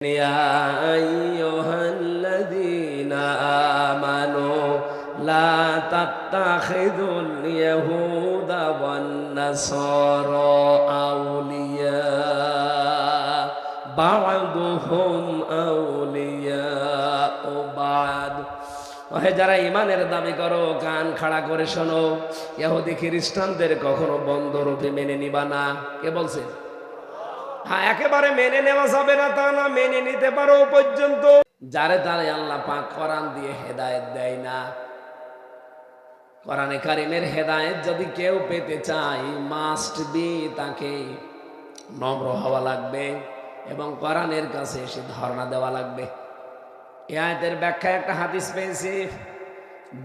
يا أيها الذين آمنوا لا تتخذوا اليهود والنصارى أولياء بعضهم أولياء بعض। ওহে যারা ঈমানের দাবি করো, কান খাড়া করে শোনো, ইহুদি খ্রিস্টানদের কখনো বন্ধুরূপে মেনে নিবা না। কে বলছে? হ্যাঁ, একেবারে মেনে নেওয়া যাবে না তা না, মেনে নিতে পারো পর্যন্ত। যারে তারে আল্লাহ পাক কোরআন দিয়ে হেদায়েত দেয় না। কোরআনে কারিমের হেদায়েত যদি কেউ পেতে চায়, মাস্ট বি তাকে নম্র হওয়া লাগবে এবং কোরআনের কাছে এসে ধর্ণা দেওয়া লাগবে। এই আয়াতের ব্যাখ্যায় একটা হাদিস পেয়েছি।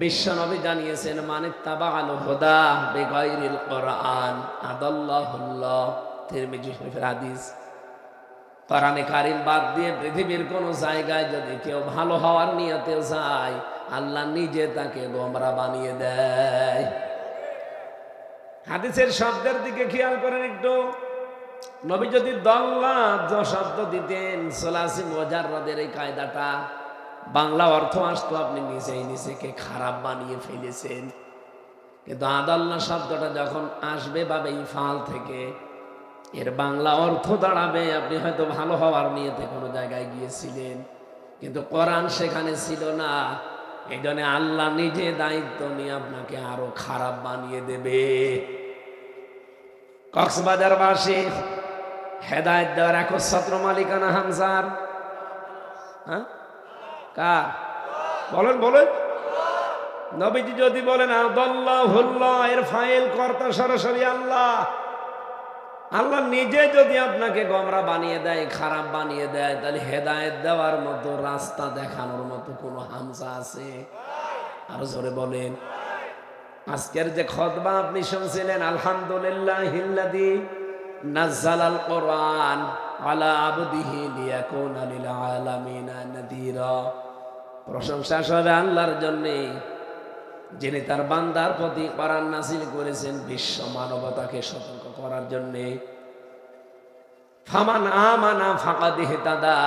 বিশ্ব নবী জানিয়েছেন, মানিত্তাবাআল হুদা বিগাইরিল কোরআন আদাল্লাহুল্লাহ। তিরমিজি শরীফের হাদিস। কোরআনে কারিম বাদ দিয়ে পৃথিবীর কোন জায়গায় যদি কেউ ভালো হওয়ার নিয়তে যায়, আল্লাহ নিজে তাকে গোমরা বানিয়ে দেয়। হাদিসের শব্দের দিকে খেয়াল করেন একটু। নবী যদি দল্লাত শব্দ দিতেন, সোলাসি মুজাররাদের এই কায়দাটা বাংলা অর্থ আসতো, আপনি নিজেই নিজেকে খারাপ বানিয়ে ফেলেছেন। কিন্তু আদাল্লাহ শব্দটা যখন আসবে বাবে ইফাল থেকে, এর বাংলা অর্থ দাঁড়াবে আপনি হয়তো ভালো হওয়ার নিয়তে কোনো জায়গায় গিয়েছিলেন, কিন্তু কোরআন সেখানে ছিল না। এই জন্য আল্লাহ নিজে দায়িত্ব নিয়ে আপনাকে আরো খারাপ বানিয়ে দেবে। কক্সবাজারবাসী হেদায়েত দেওয়ার একচ্ছত্র মালিকানা হামজার। হ্যাঁ, কার? বলেন বলেন। নবীজি যদি বলেন আদাল্লাহুল্লাহ, এর ফাইল কর্তা সরাসরি আল্লাহ। আল্লাহ নিজে যদি আপনাকে গোমরা বানিয়ে দেয়, খারাপ বানিয়ে দেয়, তাহলে হেদায়েত দেওয়ার মতো, রাস্তা দেখানোর মতো কোনো হামজা আছে? আরো জোরে বলেন। আজকের যে খুতবা আপনি শুনছিলেন, আলহামদুলিল্লাহিল্লাযী নাযালাল কোরআন আলা আবদিহি লিয়াকুনা লিল আলামিনা নাযীরা। প্রশংসা সবে আল্লাহর জন্য, যিনি তার বান্দার প্রতি কোরআন নাযিল করেছেন বিশ্ব মানবতাকে সতর্ক করার জন্য। ফামান আমানা ফাকাদ ইহতাদা।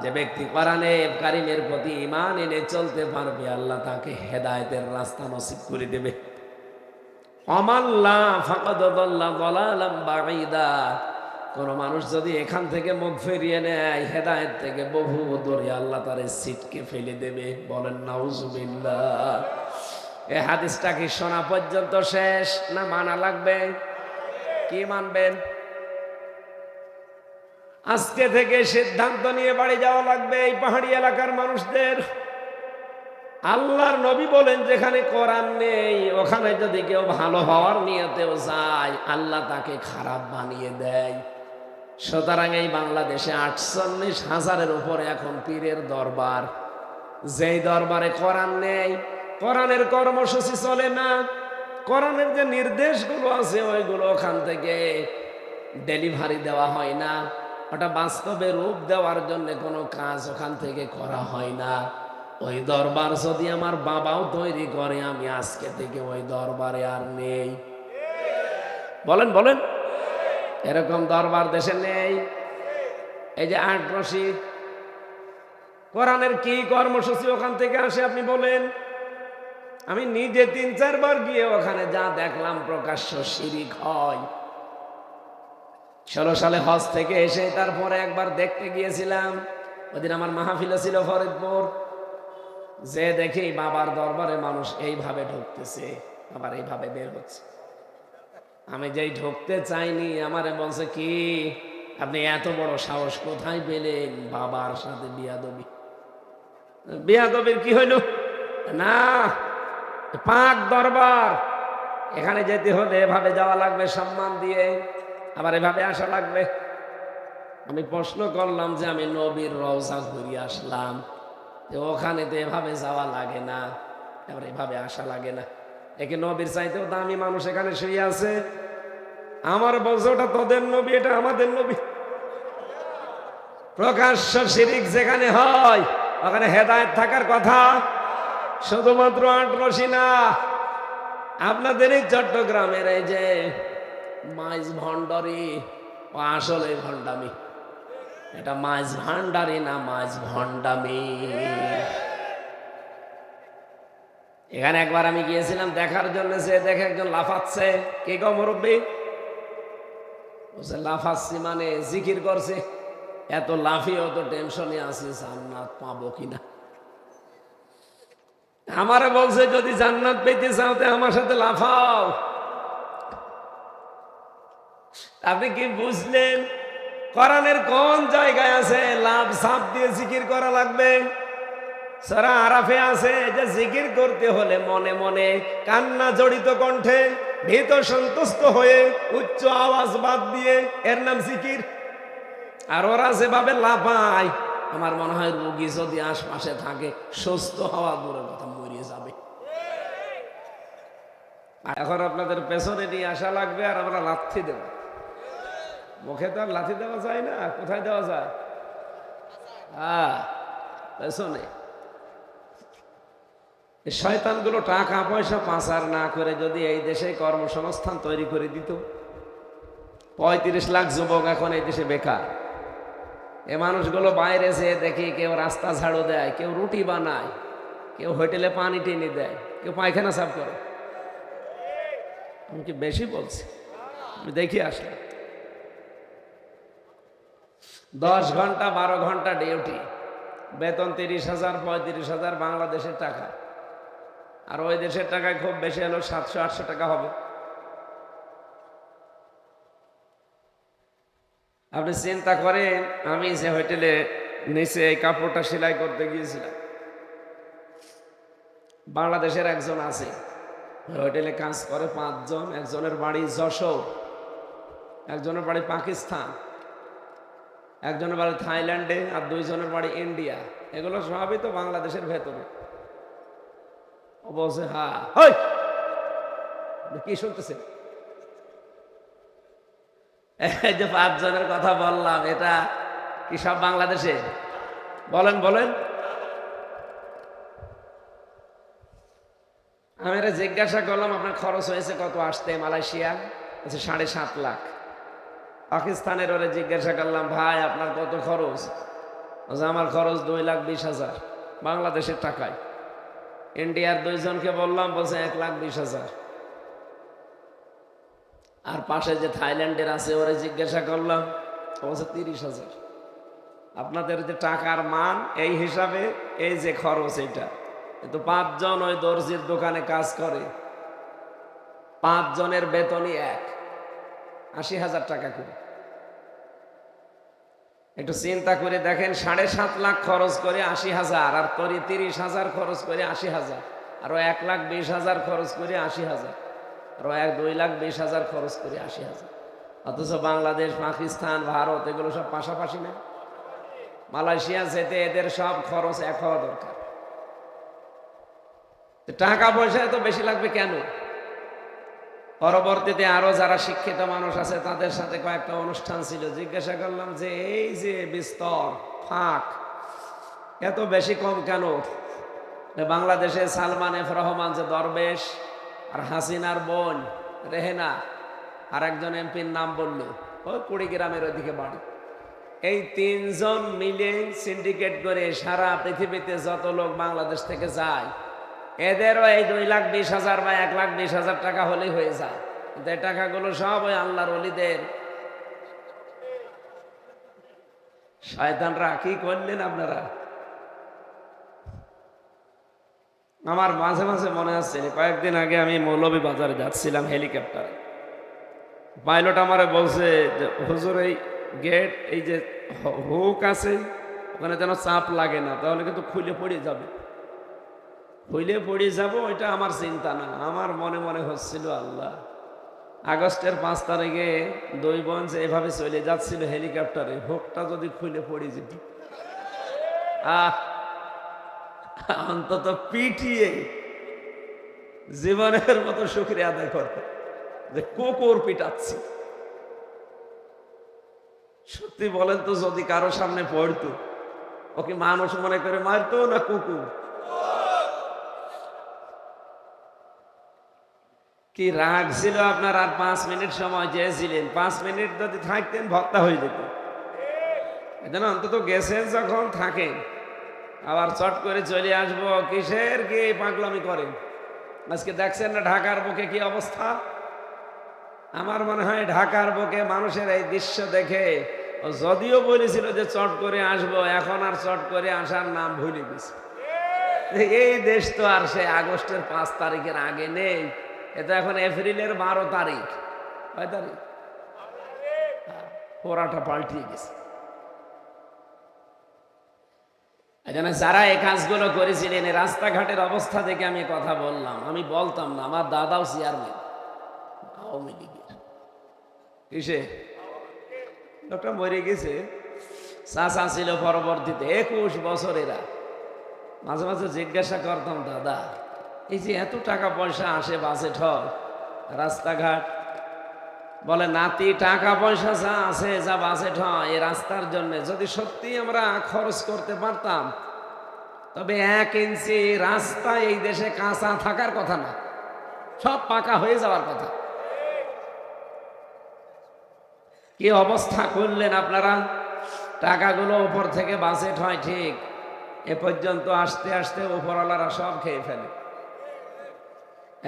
যে ব্যক্তি কোরআনে কারিমের প্রতি ঈমান এনে চলতে পারবে, আল্লাহ তাকে হেদায়েতের রাস্তা নসিব করে দেবে। আমাল্লা ফাকাদ দাল্লা দালালাম বাঈদা। কোন মানুষ যদি এখান থেকে মুখ ফিরিয়ে নেয়, হেদায়েত থেকে বহু দূরে আল্লাহ তার সিটকে ফেলে দেবে। বলেন নাউজুবিল্লাহ। এই হাদিসটা কি শোনা পর্যন্ত শেষ, না মানা লাগবে? কি মানবেন? আজকে থেকে সিদ্ধান্ত নিয়ে বাড়ি যাওয়া লাগবে এই পাহাড়ি এলাকার মানুষদের। আল্লাহর নবী বলেন, যেখানে কোরআন নেই ওখানে যদি কেউ ভালো হওয়ার নিয়তেও যায়, আল্লাহ তাকে খারাপ বানিয়ে দেয়। সুতরাং এই বাংলাদেশে 48,000-এর উপরে এখন পীরের দরবার। যেই দরবারে কোরআন নেই, কোরআনের কর্মসূচি চলে না, কোরআনের যে নির্দেশগুলো আছে ওইগুলো ওখান থেকে ডেলিভারি দেওয়া হয় না, ওটা বাস্তবে রূপ দেওয়ার জন্য কোনো কাজ ওখান থেকে করা হয় না। ওই দরবার যদি আমার বাবাও তৈরি করে, আমি আজকে থেকে ওই দরবারে আর নেই। বলেন বলেন। এরকম দরবার দেশে নেই। এই যে আটরশি, কোরআনের কি কর্মসূচি ওখান থেকে আসে আপনি বলেন? আমি নিজে 3-4 বার গিয়ে ওখানে যা দেখলাম, প্রকাশ্য শিরিক হয়। 16 সালে হজ থেকে এসে তারপরে একবার দেখতে গিয়েছিলাম। ওদিন আমার মাহফিল ছিল ফরিদপুর। যে দেখি বাবার দরবারে মানুষ এইভাবে ঢুকতেছে, আবার এইভাবে বের হচ্ছে। আমি যেই ঢুকতে চাইনি, আমারে বলছে, কি আপনি এত বড় সাহস কোথায় পেলেন বাবার সাথে বিয়াদবি? বিয়াদবির কি হইল? না, পাক দরবার, এখানে যেতে হলে এভাবে যাওয়া লাগবে সম্মান দিয়ে, আবার এভাবে আসা লাগবে। আমি প্রশ্ন করলাম যে আমি নবীর রওজা ঘুরিয়ে আসলাম, যে ওখানে তো এভাবে যাওয়া লাগে না, এবার এভাবে আসা লাগে না। একে নবীর চাইতেও দামি মানুষ এখানে শুয়ে আছে। আমার বলছে, ওটা তোদের নবী, এটা আমাদের নবী। প্রকাশ্য শিরিক যেখানে হয় ওখানে হেদায়েত থাকার কথা। শুধুমাত্র আটরশি না, আপনাদের এই চট্টগ্রামের এই যে মাইজ ভণ্ডারি, ও আসলে ভণ্ডামি। এটা মাছ ভান্ডারি না মাছ ভণ্ডামি। এখানে একবার আমি গিয়েছিলাম দেখার জন্য, সে দেখে একজন লাফাচ্ছে। কে গো মুরব্বী? বলছে লাফাচ্ছি মানে জিকির করছে। এত লাফিয়ে অত টেনশনে আছি জান্নাত পাবো কিনা। আমারে বলছে যদি জান্নাত পেতে চাও তো আমার সাথে লাফাও। আপনি কি বুঝলেন? কোরআনের কোন জায়গায় আছে লাভ সাপ দিয়ে জিকির করা লাগবে? সূরা আরাফে আছে যে জিকির করতে হলে মনে মনে, কান্না জড়িত কণ্ঠে, ভীত সন্তুষ্ট হয়ে, উচ্চ আওয়াজ বাদ দিয়ে, এর নাম জিকির। আর ওরা যেভাবে লাফায়, আমার মনে হয় রোগী যদি আশপাশে থাকে সুস্থ হওয়া দূরের কথা, মরিয়ে যাবে। এখন আপনাদের পেছনে নিয়ে আসা লাগবে আর আমরা লাথি দেব। মুখে তো আর লাথি দেওয়া যায় না, কোথায় দেওয়া যায়? পেছনে। শয়তানগুলো টাকা পয়সা পাচার না করে যদি এই দেশে কর্মসংস্থান তৈরি করে দিত। 35 লাখ যুবক এখন এই দেশে বেকার। এ মানুষগুলো বাইরে যেয়ে দেখি কেউ রাস্তা ঝাড়ু দেয়, কেউ রুটি বানায়, কেউ হোটেলে পানি টেনে দেয়, কেউ পায়খানা সাফ করে। আমি কি বেশি বলছি? আমি দেখি আসলে 10 ঘন্টা 12 ঘন্টা ডিউটি, বেতন 30,000 35,000 বাংলাদেশের টাকা। আর ওই দেশের টাকায় খুব বেশি হলো 700-800 টাকা হবে। আপনি চিন্তা করেন, আমি যে হোটেলে নিচে এই কাপড়টা সেলাই করতে গিয়েছিলাম, বাংলাদেশের একজন আছে হোটেলে কাজ করে 5 জন। একজনের বাড়ি যশোর, একজনের বাড়ি পাকিস্তান, একজনের বাড়ি থাইল্যান্ডে, আর 2 জনের বাড়ি ইন্ডিয়া। এগুলো সবই তো বাংলাদেশের ভেতরে। ও বলছে হ্যাঁ। কি শুনতেছেন? এই যে 5 জনের কথা বললাম, এটা কি সব বাংলাদেশে? বলেন বলেন। আমি এটা জিজ্ঞাসা করলাম আপনার খরচ হয়েছে কত আসতে মালয়েশিয়া? বলছে 7.5 লাখ। পাকিস্তানের ওরে জিজ্ঞাসা করলাম ভাই আপনার কত খরচ? বলছে আমার খরচ 2,20,000 বাংলাদেশের টাকায়। ইন্ডিয়ার 2 জনকে বললাম, বলছে 1,20,000। আর পাশে যে থাইল্যান্ডের আছে ওরে জিজ্ঞাসা করলাম, বলছে 30,000। আপনাদের যে টাকার মান এই হিসাবে এই যে খরচ, এটা কিন্তু 5 জন ওই দর্জির দোকানে কাজ করে, 5 জনের বেতনই 80,000 টাকা করে। একটু চিন্তা করে দেখেন, 7.5 লাখ খরচ করে 80,000, আর করে 30,000 খরচ করে 80,000, আরো 1,20,000 খরচ করে 80,000, আরো 2,20,000 খরচ করে 80,000। অথচ বাংলাদেশ, পাকিস্তান, ভারত এগুলো সব পাশাপাশি না? মালয়েশিয়া যেতে এদের সব খরচ 1 হওয়া দরকার। টাকা পয়সা এত বেশি লাগবে কেন? পরবর্তীতে আরো যারা শিক্ষিত মানুষ আছে তাদের সাথে কয়েকটা অনুষ্ঠান ছিল, জিজ্ঞাসা করলাম যে এই যে বিস্তর ফাঁক এত বেশি কম কেন? বাংলাদেশে সালমান এফ রহমান যে দরবেশ, আর হাসিনার বোন রেহেনা, আর একজন এমপির নাম বলল, ওই কুড়িগ্রামের ওইদিকে বাড়ি। এই 3 জন মিলে সিন্ডিকেট করে সারা পৃথিবীতে যত লোক বাংলাদেশ থেকে যায়, এদেরও এই 2,20,000 বা 1,20,000 টাকা হলেই হয়ে যায়। কিন্তু এই টাকাগুলো সব ওই আল্লাহর ওলিদের। শয়তানরা কি করলেন আপনারা? আমার মাঝে মাঝে মনে আসছে, কয়েকদিন আগে আমি মৌলভীবাজারে যাচ্ছিলাম হেলিকপ্টারে। পাইলট আমারে বলছে যে হুজুর এই গেট, এই যে হুক আছে ওখানে যেন চাপ লাগে না, তাহলে কিন্তু খুলে পড়ে যাবে। খুলে পড়ে যাব ওইটা আমার চিন্তা না, আমার মনে মনে হচ্ছিল আল্লাহ, আগস্টের 5 তারিখে 2 বোন যে এভাবে চলে যাচ্ছিল হেলিকপ্টারে, হুকটা যদি খুলে পড়ে যেত, অন্তত পিটিয়ে জীবনের মতো শুকরিয়া আদায় করতে যে কুকুর পিটাচ্ছি। সত্যি বলেন তো, যদি কারো সামনে পড়তো, ওকে মানুষ মনে করে মারতো না কুকুর? কি রাগ ছিল আপনার? আর 5 মিনিট সময় চেয়েছিলেন, 5 মিনিট যদি থাকতেন ভর্তা হয়ে যেত। এজন্য অন্তত গেছেন যখন থাকেন, আবার চট করে চলে আসবো কিসের কি পাগলামি করেন। আজকে দেখছেন না ঢাকার বুকে কি অবস্থা। আমার মনে হয় ঢাকার বুকে মানুষের এই দৃশ্য দেখে যদিও বলেছিল যে চট করে আসবো, এখন আর চট করে আসার নাম ভুলে গেছে। এই দেশ তো আর সে আগস্টের 5 তারিখের আগে নেই, এটা এখন এপ্রিলের 12 তারিখ। কয় তারিখ? পোড়াটা পাল্টিয়ে গেছে। এখানে যারা এই কাজগুলো করেছিলেন, রাস্তাঘাটের অবস্থা দেখে আমি কথা বললাম। আমি বলতাম না, আমার দাদাও চেয়ারম্যান আওয়ামী লীগের। কিসে? লোকটা মরে গেছে, চাচা ছিল পরবর্তীতে 21 বছরেরা। মাঝে মাঝে জিজ্ঞাসা করতাম, দাদা এই যে এত টাকা পয়সা আসে বাসে ঠক রাস্তাঘাট, বলে নাতি টাকা পয়সা যা আছে যা বাসে ঠক এই রাস্তার জন্য যদি সত্যি আমরা খরচ করতে পারতাম, তবে 1 ইঞ্চি রাস্তা এই দেশে কাঁচা থাকার কথা না, সব পাকা হয়ে যাওয়ার কথা। কি অবস্থা করলেন আপনারা। টাকাগুলো উপর থেকে বাসে ঠয় ঠিক, এ পর্যন্ত আসতে আসতে উপরওয়ালারা সব খেয়ে ফেলে।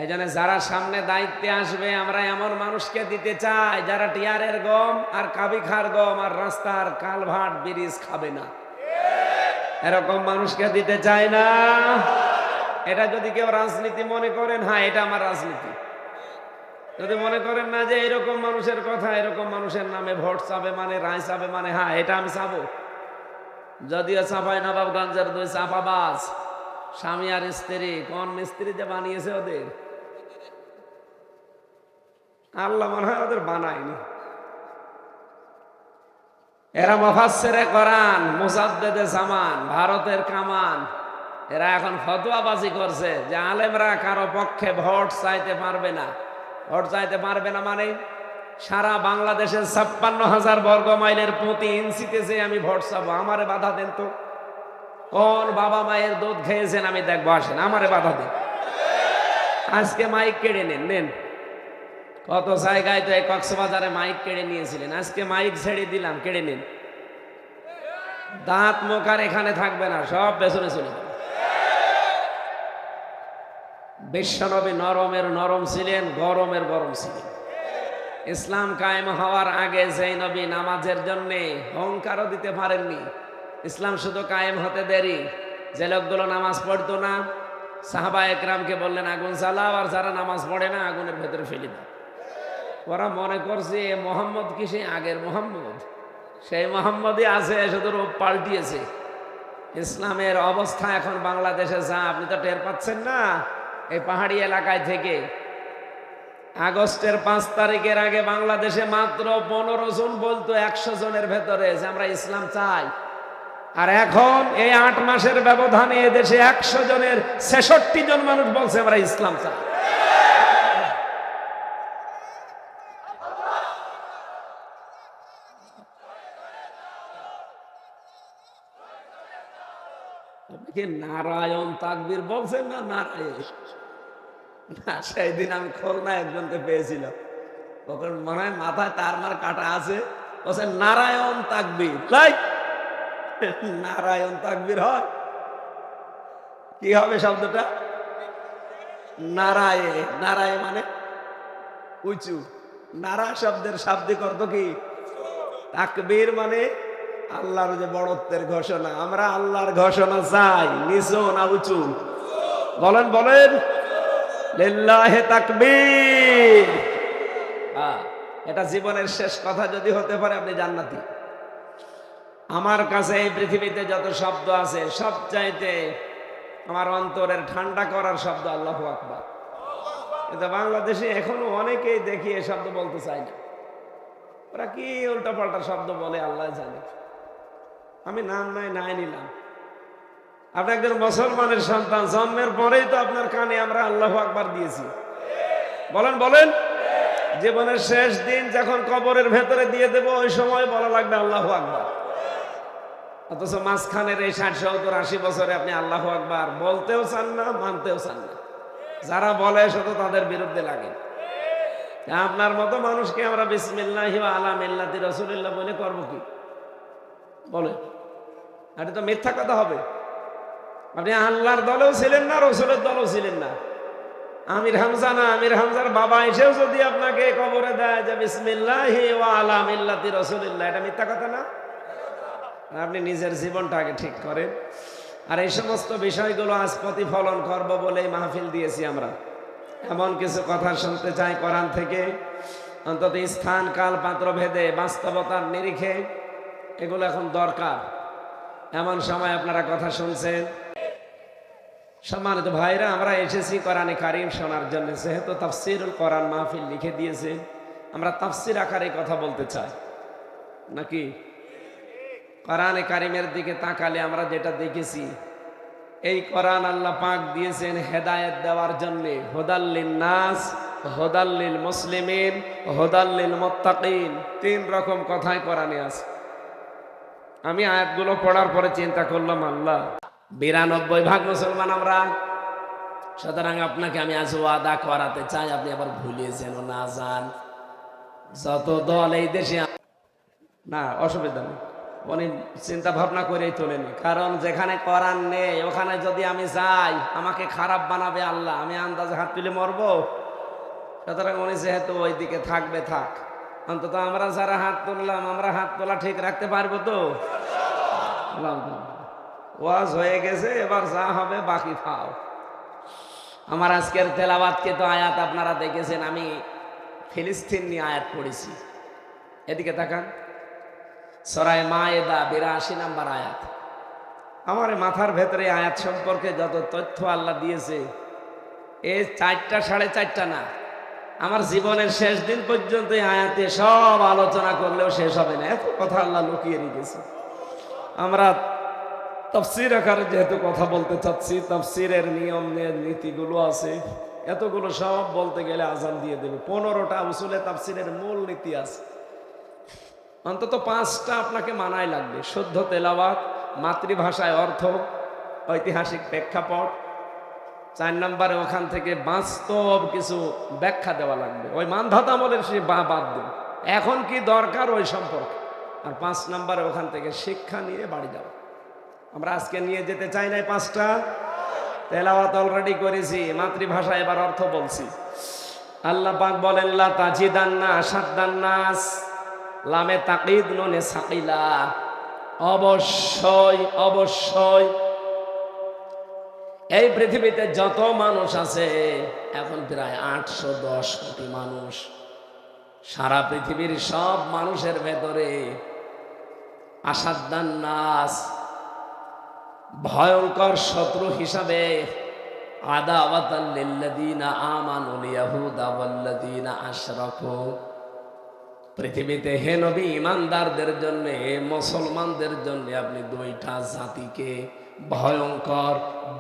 এই জন্য যারা সামনে দায়িত্বে আসবে, আমরা এমন মানুষকে দিতে চাই যারা টিয়ারের গম আর কাবিখার গম আর রাস্তার কালভার্ট ব্রিজ খাবে না, এরকম মানুষকে দিতে চাই না। এটা যদি কেউ রাজনীতি মনে করেন, হ্যাঁ এটা আমার রাজনীতি। যদি মনে করেন না যে এরকম মানুষের কথা, এরকম মানুষের নামে ভোট চাবে মানে, রায় চাবে মানে, হ্যাঁ এটা আমি চাবো। যদিও চাপাই নবাবগঞ্জের 2 চাপাবাজ স্বামী আর স্ত্রী, কোন মিস্ত্রি যে বানিয়েছে ওদের, আল্লাহ মনে হয় ওদের বানায়নি। এরা মুফাসসিরে কোরআন, মুজাদ্দিদে জামান, ভারতের কামান। এরা এখন ফতোয়াবাজি করছে যে আলেমরা কারো পক্ষে ভোট চাইতে পারবে না। ভোট চাইতে পারবে না মানে সারা বাংলাদেশের 56,000 বর্গ মাইলের প্রতি ইঞ্চিতে যে আমি ভোট চাবো, আমারে বাধা দেন তো। কোন বাবা মায়ের দুধ খেয়েছেন আমি দেখবো, আসেন আমারে বাধা দেন। আজকে মাইক কেড়ে নেন, নেন। কত জায়গায় তো এই কক্সবাজারে মাইক কেড়ে নিয়েছিলেন, আজকে মাইক ছেড়ে দিলাম, কেড়ে নেন। দাঁত মুখ আর এখানে থাকবে না, সব পেছনে চলে যাবে। বিশ্বনবী নরমের নরম ছিলেন, গরমের গরম ছিলেন। ইসলাম কায়েম হওয়ার আগে যেই নবী নামাজের জন্য হুঙ্কারও দিতে পারেননি, ইসলাম শুধু কায়েম হতে দেরি। যে লোকগুলো নামাজ পড়তো না, সাহাবা একরামকে বললেন আগুন জ্বালাও, আর যারা নামাজ পড়ে না আগুনের ভেতরে ফেলে দাও। ওরা মনে করছে মোহাম্মদ কি সেই আগের মোহাম্মদ, সেই মোহাম্মদই আছে, শুধু রূপ পাল্টিয়েছে। ইসলামের অবস্থা এখন বাংলাদেশে যা, আপনি তো টের পাচ্ছেন না। এই পাহাড়ি এলাকায় থেকে আগস্টের 5 তারিখের আগে বাংলাদেশে মাত্র 15 জন বলতো 100 জনের ভেতরে যে আমরা ইসলাম চাই, আর এখন এই 8 মাসের ব্যবধানে এদেশে 100 জনের 66 জন মানুষ বলছে আমরা ইসলাম চাই। কি নারায়ণ তাকবীর বলছেন না নারায়ণ? না, সেই দিন আমি খুলনা একজনকে পেয়েছিলাম, তখন মনে হয় মাথায় তার মার কাটা আছে, বলছে নারায়ণ তাকবীর। নারায়ণ তাকবীর হয় কি হবে শব্দটা? নারায়ে, নারায়ে মানে উঁচু। নারা শব্দের শাব্দিক অর্থ কি? তাকবীর মানে আল্লাহর যে বড়ত্বের ঘোষণা। আমরা আল্লাহর ঘোষণা চাই, নিচু না উঁচু? বলেন বলেন, লিল্লাহি তাকবীর। এটা জীবনের শেষ কথা যদি হতে পারে, আপনি জান্নাতি। আমার কাছে এই পৃথিবীতে যত শব্দ আছে, সবচাইতে আমার অন্তরের ঠান্ডা করার শব্দ আল্লাহু আকবার। কিন্তু বাংলাদেশে এখনো অনেকেই দেখি এই শব্দ বলতে চায় না। ওরা কি উল্টাপাল্টা শব্দ বলে আল্লাহ জানে। আমি নাম নাই নিলাম। আপনি একজন মুসলমানের সন্তান, জন্মের পরেই তো আপনার কানে আমরা আল্লাহু আকবার দিয়েছি। বলেন বলেন, জীবনের শেষ দিন যখন কবরের ভেতরে দিয়ে দেব, ওই সময় বলা লাগবে আল্লাহু আকবার। অথচ মাঝখানের এই 60, 70, 80 বছরে আপনি আল্লাহু আকবার বলতেও চান না, মানতেও চান না। যারা বলে শুধু তাদের বিরুদ্ধে লাগে। আপনার মতো মানুষকে আমরা বিসমিল্লাহি ওয়া আলা মিল্লাতি রাসূলিল্লাহ বলে করব কি? বলে এটা তো মিথ্যা কথা হবে। আপনি আল্লাহর দলেও ছিলেন না, রসুলের দলেও ছিলেন না। আমির হামজা না, আমির হামজার বাবা এসেও যদি আপনাকে কবরে দেয় যে বিসমিল্লাহি ওয়া আলা মিল্লাতি রাসূলিল্লাহ, এটা মিথ্যা কথা না? আপনি নিজের জীবনটা আগে ঠিক করেন। আর এই সমস্ত বিষয়গুলো আজ প্রতিফলন করবো বলেই মাহফিল দিয়েছি আমরা। এমন কিছু কথা শুনতে চাই কোরআন থেকে, অন্তত স্থান কাল পাত্র ভেদে বাস্তবতার নিরিখে এগুলো এখন দরকার। এমন সময় আপনারা কথা শুনছেন। সম্মানিত ভাইরা, আমরা এসেছি কোরআনে কারিম শোনার জন্য। যেহেতু তাফসিরুল কোরআন মাহফিল লিখে দিয়েছে, আমরা তাফসির আকারে কথা বলতে চাই নাকি? কোরআনে কারিমের দিকে তাকালে আমরা যেটা দেখেছি, এই কোরআন আল্লাহ পাক দিয়েছেন হেদায়েত দেওয়ার জন্য। হুদাল্লিন নাস, হুদাল্লিল মুসলিমিন, হুদাল্লিল মুত্তাকিন, 3 রকম কথাই কোরআনে আছে। আমি আয়াতগুলো পড়ার পরে চিন্তা করলাম, আল্লাহ 92 ভাগ মুসলমান আমরা। সুতরাং আপনাকে আমি আজ ওয়াদা করাতে চাই, আপনি আবার ভুলে যেন না যান। যত দল এই দেশে, না অসুবিধা নেই, উনি চিন্তা ভাবনা করেই তোলেনি। কারণ যেখানে কোরআন নেই ওখানে যদি আমি যাই আমাকে খারাপ বানাবে আল্লাহ, আমি আন্দাজে হাত তুলে মরবো। সুতরাং উনি যেহেতু ওই দিকে থাকবে, থাক। অন্তত আমরা যারা হাত তুললাম, আমরা হাত তোলা ঠিক রাখতে পারবো তো? ওয়াজ হয়ে গেছে, এবার যা হবে বাকি খাও। আমার আজকের তেলাওয়াতকে তো আয়াত আপনারা দেখেছেন, আমি ফিলিস্তিন নিয়ে আয়াত পড়েছি। এদিকে তাকান, সূরা মায়েদা 82 নম্বর আয়াত। আমার মাথার ভেতরে আয়াত সম্পর্কে যত তথ্য আল্লাহ দিয়েছে, এই 4টা 4.5টা না, আমার জীবনের শেষ দিন পর্যন্ত এই আয়াতে সব আলোচনা করলেও শেষ হবে না, এত কথা আল্লাহ লুকিয়ে রেখেছে। আমরা তাফসীর আকারে যেহেতু কথা বলতে চাচ্ছি, তাফসীরের নিয়ম নীতিগুলো আছে, এতগুলো সব বলতে গেলে আজান দিয়ে দেবে। 15টা উসুলে তাফসীরের মূল নীতি আছে, অন্তত 5টা আপনাকে মানাই লাগবে। শুদ্ধ তেলাওয়াত, মাতৃভাষায় অর্থ, ঐতিহাসিক প্রেক্ষাপট। 4 নম্বরে ওখান থেকে বাস্তব কিছু ব্যাখ্যা দেওয়া লাগবে। ওই মানধাত আমলের সে বাদ দিন, এখন কি দরকার ওই সম্পর্কে। আর 5 নম্বরে ওখান থেকে শিক্ষা নিয়ে বাড়ি যাওয়া। আমরা আজকে নিয়ে যেতে চাই না 5টা। তেলাওয়াত অলরেডি করেছি, মাতৃভাষায় এবার অর্থ বলছি। আল্লাহ পাক বলেন, লা তাজিদান্না আশাদ্দান নাস, লামে তাকিদ নুনে সাকিলা, অবশ্যই অবশ্যই এই পৃথিবীতে যত মানুষ আছে, এখন প্রায় 810 কোটি মানুষ। সারা পৃথিবীর সব মানুষের ভেতরে আশাদ্দান নাস, ভয়ঙ্কর শত্রু হিসাবে, আদাওয়াতাল লিল্লাযীনা আমানুল ইয়াহুদা ওয়াল্লাযীনা আশরাকু, পৃথিবীতে হে নবী ইমানদারদের জন্য, মুসলমানদের জন্য আপনি 2টা জাতিকে ভয়ঙ্কর,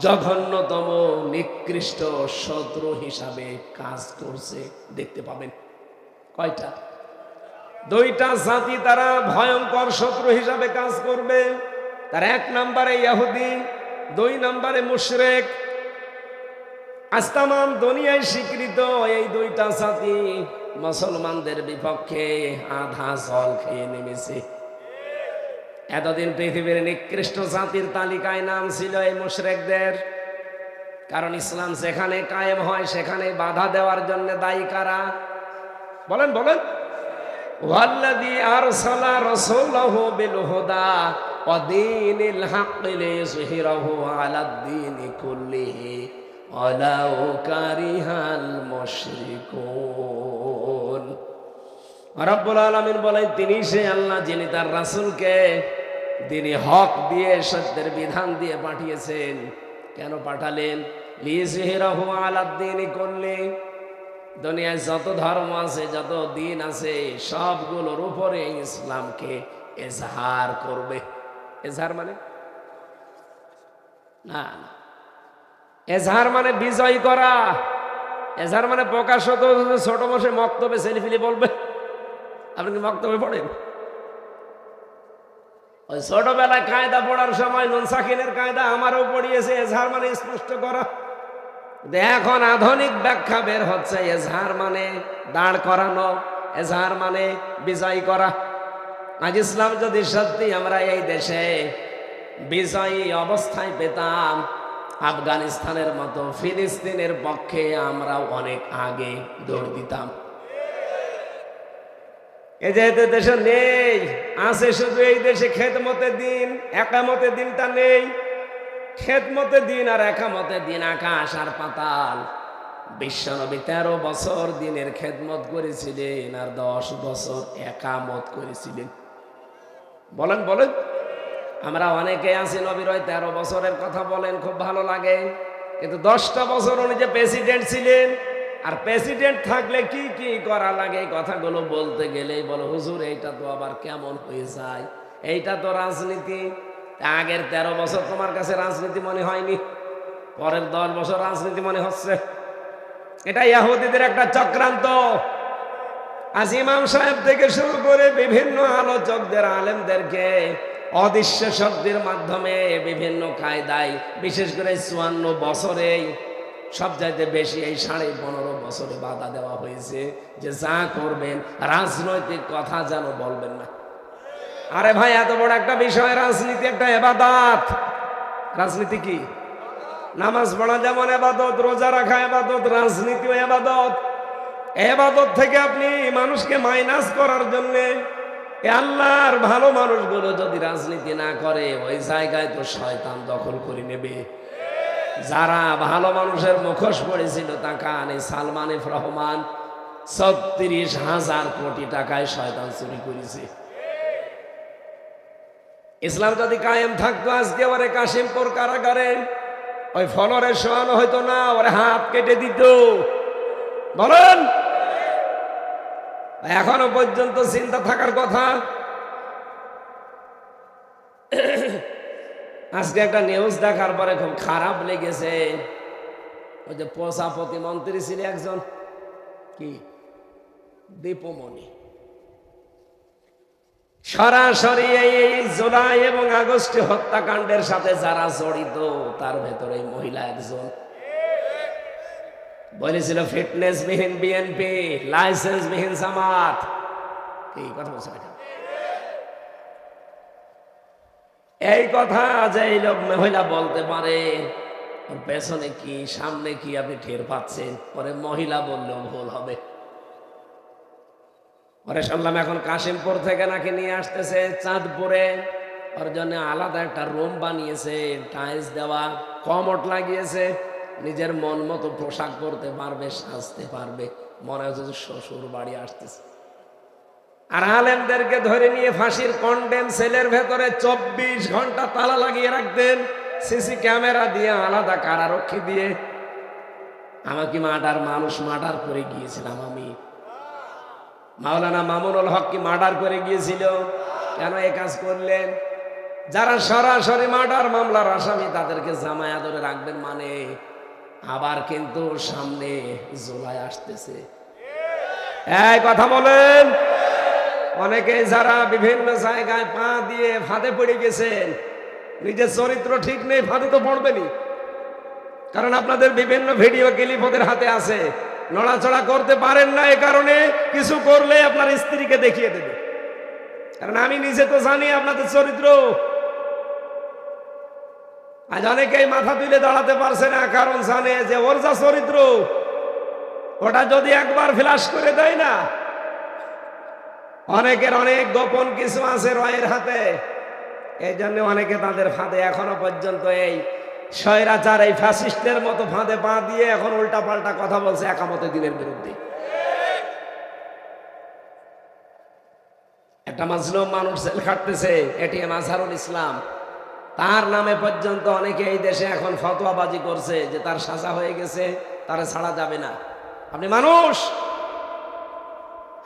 জঘন্যতম, নিকৃষ্ট শত্রু হিসাবে কাজ করছে দেখতে পাবেন। কয়টা? 2টা জাতি তারা ভয়ঙ্কর শত্রু হিসাবে কাজ করবে। তার 1 নম্বরে ইহুদি, 2 নম্বরে মুশরিক। আজ তাম দুনিয়ায় স্বীকৃত এই 2টা জাতি মুসলমানদের বিপক্ষে আধা জল খেয়ে নেমেছে। এতদিন পৃথিবীর নিকৃষ্ট জাতির তালিকায় নাম ছিল এই মুশরিকদের। কারণ ইসলাম যেখানে কায়েম হয় সেখানে বাধা দেওয়ার জন্য দায়ী কারা? বলেন বলেন। ওয়াল্লাযী আরসালা রাসূলাহু বিল হুদা ওয়া দীনিল হাক্কি লিইয়ুযহিরাহু আলাদ দীনি কুল্লিহি ওয়ালাউ কারিহাল মুশরিকুন। রব্বুল আলামিন বলেন, তিনি সে আল্লাহ যিনি তার রাসূলকে দ্বীনে হক দিয়ে, সত্যের বিধান দিয়ে পাঠিয়েছেন। কেন পাঠালেন? লিইয়ুযহিরাহু আলাদ দীনি কুল্লিহি, দুনিয়ায় যত ধর্ম আছে, যত দিন আছে, সবগুলোর উপরে ইসলামকে এজহার করবে। এজহার মানে না, এজহার মানে বিজয় করা। এজহার মানে প্রকাশত ছোট বসে মক্তবে ছেলেফিলি বলবে। আপনি কি মক্তবে পড়েন? ওই ছোটবেলায় কায়দা পড়ার সময় নুন সাকিনের কায়দা আমারও পড়িয়েছে। এজহার মানে স্পষ্ট করা। এখন আধুনিক ব্যাখ্যা বের হচ্ছে, এজহার মানে দাঁড় করানো, এজহার মানে বিজয় করা। আজ ইসলাম যদি সত্যি আমরা এই দেশে বিজয়ী অবস্থায় পেতাম, আফগানিস্তানের মতো ফিলিস্তিনের পক্ষে আমরা অনেক আগে দৌড় দিতাম। এই যে দেশে নেই, আছে শুধু এই দেশে খেদমতে দিন, একামতে দিনটা নেই। খেদমতে দিন আর একামতে দিন আকাশ আর পাতাল। বিশ্বনবী 13 বছর দিনের খেদমত করেছিলেন আর 10 বছর একামত করেছিলেন। বলেন বলেন, আমরা অনেকে আছি নবীর ওই 13 বছরের কথা বলেন, খুব ভালো লাগে, কিন্তু 10টা বছর উনি যে প্রেসিডেন্ট ছিলেন, আর প্রেসিডেন্ট থাকলে কি কি করা লাগে এই কথাগুলো বলতে গেলেই বলো হুজুর এইটা তো আবার কেমন হয়ে যায়, এইটা তো রাজনীতি। আগের 13 বছর তোমার কাছে রাজনীতি মনে হয়নি, পরের 10 বছর রাজনীতি মনে হচ্ছে। এটা ইহুদিদের একটা চক্রান্ত। আজ ইমাম সাহেব থেকে শুরু করে বিভিন্ন আলোচকদের, আলেমদেরকে অদৃশ্য শক্তির মাধ্যমে বিভিন্ন কায়দায়, বিশেষ করে 54 বছরে সবচাইতে বেশি এই 15.5 বছরে বাধা দেওয়া হয়েছে যে যা করবেন রাজনৈতিক কথা যেন বলবেন না। আরে ভাই, এত বড় একটা বিষয়, রাজনীতি একটা ইবাদত। রাজনীতি কি? নামাজ পড়া যেমন ইবাদত, রোজা রাখা ইবাদত, রাজনীতিও ইবাদত। ইবাদত থেকে আপনি মানুষকে মাইনাস করার জন্য, আল্লাহর ভালো মানুষগুলো যদি রাজনীতি না করে, ওই জায়গায় তো শয়তান দখল করে নেবে। যারা ভালো মানুষের মুখোশ পড়েছিল, তাকান, এই সালমান এফ রহমান 36,000 কোটি টাকায় শয়তান চুরি করেছে। ইসলাম যদি কায়েম থাকতো, আজকে ওরে কাশিমপুর কারাগারে ওই ফলরে শোয়ানো হয়তো না, ওরে হাত কেটে দিত। বলেন, এখনো পর্যন্ত চিন্তা থাকার কথা। আজকে একটা নিউজ দেখার পরে খুব খারাপ লেগেছে। ওই যে প্রজাপতি মন্ত্রী ছিল একজন, কি দীপমণি, সরাসরি এই জুলাই এবং আগস্টে হত্যাকাণ্ডের সাথে যারা জড়িত, তার ভেতরে মহিলা একজন। বলেছিল ফিটনেস বিহীন বিএনপি, লাইসেন্স বিহীন জামাত। কি কথা বলছে? এই কথা যে এই লোক মহিলা বলতে পারে, ওর পেছনে কি সামনে কি আপনি টের পাচ্ছেন। পরে মহিলা বললেও ভুল হবে। পরে শুনলাম এখন কাশিমপুর থেকে নাকি নিয়ে আসতেছে চাঁদপুরে, ওর জন্য আলাদা একটা রুম বানিয়েছে, টাইলস দেওয়া, কমোড লাগিয়েছে, নিজের মন মতো পোশাক পরতে পারবে, সাজতে পারবে, মনে হচ্ছে শ্বশুর বাড়ি আসতেছে। আর আলেমদেরকে ধরে নিয়ে ফাঁসির কন্ডেম সেলের ভেতরে 24 ঘন্টা তালা লাগিয়ে রাখতেন, সিসি ক্যামেরা দিয়ে, আলাদা কারারক্ষী দিয়ে। আমাকে মানুষ মার্ডার করে গিয়েছিলাম আমি। মাওলানা মামুনুল হক কি মার্ডার করে গিয়েছিল? কেন এই কাজ করলেন? যারা সরাসরি মার্ডার মামলার আসামি, তাদেরকে জামায়া ধরে রাখবেন মানে? আবার কিন্তু সামনে জুলাই আসতেছে। এই কথা বলেন। অনেকে যারা বিভিন্ন জায়গায় পা দিয়ে ফাঁদে পড়ে গেছেন, নিজের চরিত্র ঠিক নেই, ফাঁদে তো পড়বেনি। কারণ আপনাদের বিভিন্ন ভিডিও ক্লিপ ওদের হাতে আছে, নড়াচড়া করতে পারেন না, এ কারণে কিছু করলে আপনার স্ত্রীকে দেখিয়ে দেবে। কারণ আমি নিজে তো জানি আপনাদের চরিত্র। আজ অনেকেই মাথা তুলে দাঁড়াতে পারছে না, কারণ জানে যে ওর যা চরিত্র, ওটা যদি একবার ফ্ল্যাশ করে দেয় না, অনেকের অনেক গোপন কিছু আছে রয়ের হাতে। এই জন্য অনেকে তাদের ফাঁদে এখনো পর্যন্ত, এই স্বৈরাচার, এই ফ্যাসিস্টের মতো ফাঁদে পা দিয়ে এখন উল্টা পাল্টা কথা বলছে একামতে দিনের বিরুদ্ধে। একটা মাজলুম মানুষ জেল খাটতেছে, এটিএম আজহারুল ইসলাম, তার নামে পর্যন্ত অনেকে এই দেশে এখন ফতোয়াবাজি করছে যে তার সাজা হয়ে গেছে, তারে ছাড়া যাবে না। আপনি মানুষ,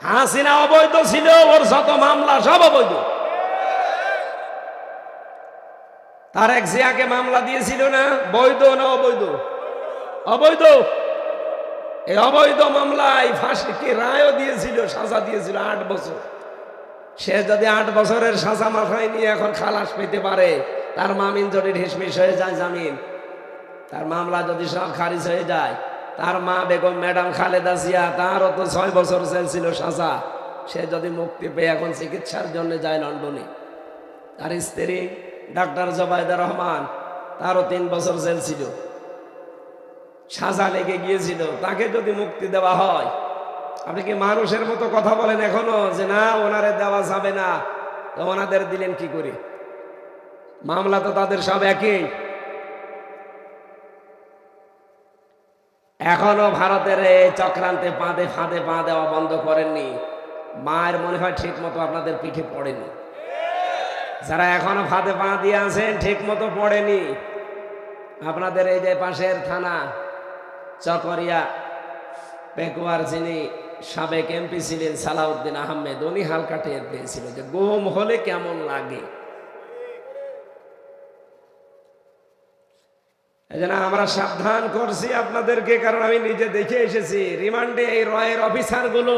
হাসিনা অবৈধ ছিল, ওর যত মামলা সব অবৈধ। তারেক জিয়াকে মামলা দিয়েছিল না, বৈধ না অবৈধ? অবৈধ। এই অবৈধ মামলায় ফাঁসি কি রায়ও দিয়েছিল, সাজা দিয়েছিল 8 বছর। সে যদি 8 বছরের সাজা মাথায় নিয়ে এখন খালাস পেতে পারে, তার মামিন যদি ঢিসমিস হয়ে যায় জামিন, তার মামলা যদি সব খারিজ হয়ে যায়, তার মা বেগম ম্যাডাম খালেদা জিয়া, তারও তো 6 বছর জেল ছিল সাজা, সে যদি মুক্তি পেয়ে এখন চিকিৎসার জন্য যায় লন্ডনে। তার স্ত্রী ডাক্তার জবাইদা রহমান, তারও 3 বছর জেল ছিল, সাজা লেগে গিয়েছিল। তাকে যদি মুক্তি দেওয়া হয়, আপনি কি মানুষের মতো কথা বলেন এখনো যে না ওনারে দেওয়া যাবে না? তো ওনাদের দিলেন কি করে? মামলা তো তাদের সব একই। এখনো ভারতের এই চক্রান্তে ফাঁদে পা দেওয়া বন্ধ করেননি। মায়ের মনে হয় ঠিক মতো আপনাদের পিঠে পড়েনি। যারা এখনো ফাঁদে পা দিয়ে আছেন ঠিক মতো পড়েনি। আপনাদের এই যে পাশের থানা চকরিয়া পেকুয়ার যিনি সাবেক এমপি ছিলেন সালাউদ্দিন আহমেদ, উনি হালকা টের পেয়েছিল যে গুম হলে কেমন লাগে। এজন্য আমরা সাবধান করছি আপনাদেরকে, কারণ আমি নিজে দেখে এসেছি। রিমান্ডে এই রয়ের অফিসার গুলো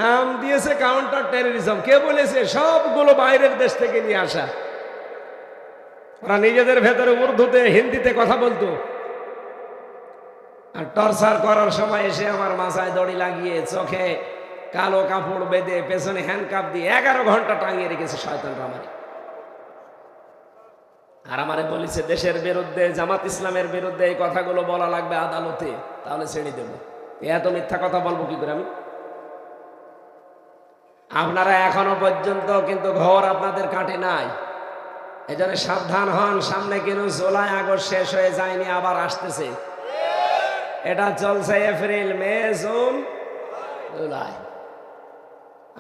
নাম দিয়েছে কাউন্টার টেররিজম। কে বলেছে? সবগুলো বাইরের দেশ থেকে নিয়ে আসা। ওরা নিজেদের ভেতরে উর্দুতে হিন্দিতে কথা বলতো, আর টর্চার করার সময় এসে আমার মাথায় দড়ি লাগিয়ে চোখে কালো কাপড় বেঁধে পেছনে হ্যান্ডকাপ দিয়ে 11 ঘন্টা টাঙিয়ে রেখেছে শয়তানরা আমারে। আর আমারে বলেছে দেশের বিরুদ্ধে, জামাত ইসলামের বিরুদ্ধে এই কথাগুলো বলা লাগবে আদালতে, তাহলে ছেড়ে দেবো। এত মিথ্যা কথা বলবো কি করে আমি? আপনারা এখনো পর্যন্ত কিন্তু ঘর আপনাদের কাটে নাই। এজন্য সাবধান হন। সামনে কিন্তু জুলাই আগস্ট শেষ হয়ে যায়নি, আবার আসতেছে। এটা চলছে এপ্রিল, মে, জুন, জুলাই,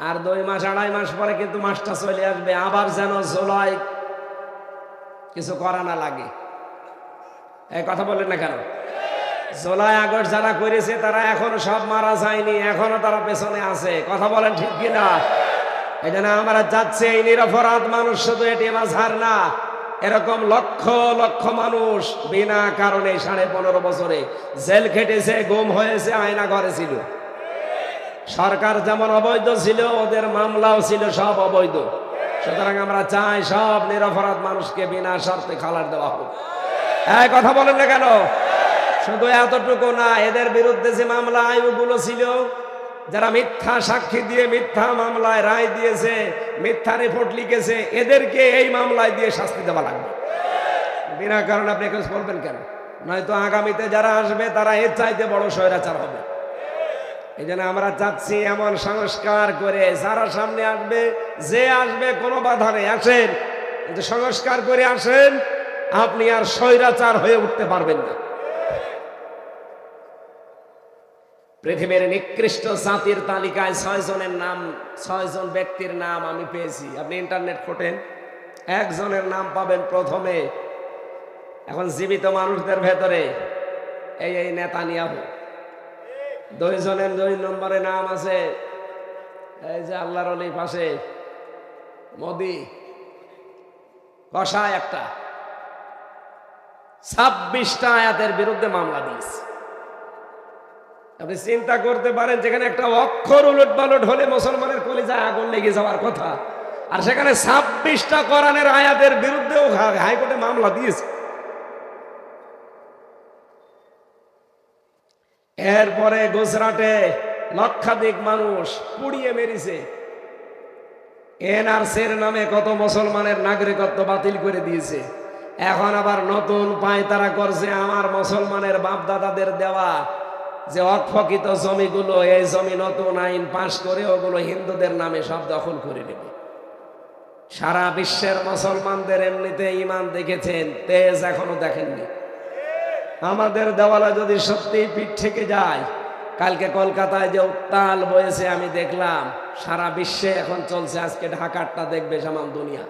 আর 2 মাস 2.5 মাস পরে কিন্তু মাসটা চলে আসবে। আবার যেন জুলাই কিছু করা না লাগে। এই কথা বললেন না কেন? জুলাই আগস্ট যারা করেছে তারা এখনো সব মারা যায়নি, এখনো তারা পেছনে আছে। কথা বলেন ঠিক কিনা? এই জন্য আমরা যাচ্ছি, এই নিরপরাধ মানুষ শুধু এটি মাঝার না, এরকম লক্ষ লক্ষ মানুষ বিনা কারণে 15.5 বছরে জেল খেটেছে, গুম হয়েছে, আয়না ঘরে ছিল। সরকার যেমন অবৈধ ছিল, ওদের মামলাও ছিল সব অবৈধ। সুতরাং আমরা চাই সব নিরপরাধ মানুষকে বিনা শর্তে খালার দেওয়া হোক। এই কথা বলেন না কেন? শুধু এতটুকু না, এদের বিরুদ্ধে যে মামলা আইনগুলো ছিল, যারা মিথ্যা সাক্ষী দিয়ে মিথ্যা মামলায় রায় দিয়েছে, মিথ্যা রিপোর্ট লিখেছে, এদেরকে এই মামলায় দিয়ে শাস্তি দেওয়া লাগবে। বিনা কারণে আপনি কিছু বলবেন কেন? নয়তো আগামীতে যারা আসবে তারা এর চাইতে বড় স্বৈরাচার হবে। এই জন্য আমরা চাচ্ছি এমন সংস্কার করে যারা সামনে আসবে, যে আসবে কোনো বাধা নেই, আসেন, কিন্তু সংস্কার করে আসেন। আপনি আর স্বৈরাচার হয়ে উঠতে পারবেন না। পৃথিবীর নিকৃষ্ট জাতির তালিকায় 6 জনের নাম, 6 জন ব্যক্তির নাম আমি পেয়েছি। আপনি ইন্টারনেট খোঁটেন, একজনের নাম পাবেন প্রথমে। এখন জীবিত মানুষদের ভেতরে এই নেতানিয়াহু। 2 জনের 2 নম্বরে নাম আছে এই যে আল্লাহর ওলি পাশে মোদি, কষায় একটা। 26টা আয়াতের বিরুদ্ধে মামলা দিয়েছে। আপনি চিন্তা করতে পারেন, যেখানে একটা অক্ষর উলট পালট হলে মুসলমানের কলিজায় আগুন লেগে যাওয়ার কথা, আর সেখানে 26টা কোরআনের আয়াতের বিরুদ্ধেও হাইকোর্টে মামলা দিয়েছে। এরপরে গুজরাটে লক্ষাধিক মানুষ পুড়িয়ে মেরেছে। এনআরসির নামে কত মুসলমানের নাগরিকত্ব বাতিল করে দিয়েছে। এখন আবার নতুন পায়তারা করছে, আমার মুসলমানের বাপদাদাদের দেওয়া যে অক্ষকিত জমিগুলো, এই জমি নতুন আইন পাশ করে ওগুলো হিন্দুদের নামে সব দখল করে নেবে। সারা বিশ্বের মুসলমানদের এমনিতে ঈমান দেখেছেন, তেজ এখনো দেখেননি। আমাদের দেওয়ালা যদি সত্যি পিঠ থেকে যায়, কালকে কলকাতায় যে উত্তাল বয়েছে আমি দেখলাম, সারা বিশ্বে এখন চলছে। আজকে ঢাকারটা দেখবে সামান দুনিয়া।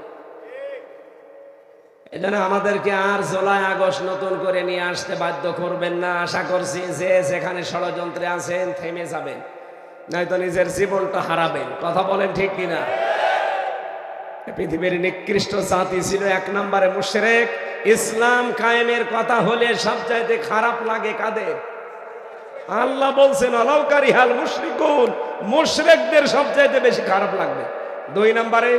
এজন্য আমাদেরকে আর জুলাই আগস্ট নতুন করে নিয়ে আসতে বাধ্য করবেন না। আশা করছি যে যেখানে ষড়যন্ত্রে আছেন থেমে যাবেন, নয়তো নিজের জীবনটা হারাবেন। কথা বলেন ঠিক কিনা? পৃথিবীর নিকৃষ্ট জাতি ছিল 1 নম্বরে মুশরিক। ইসলাম কায়েমের কথা হলে সবচাইতে খারাপ লাগে কাদের? আল্লাহ বলছেন আলাউ কারিহাল মুশরিকুন, মুশরিকদের সবচাইতে বেশি খারাপ লাগবে। 2 নম্বরে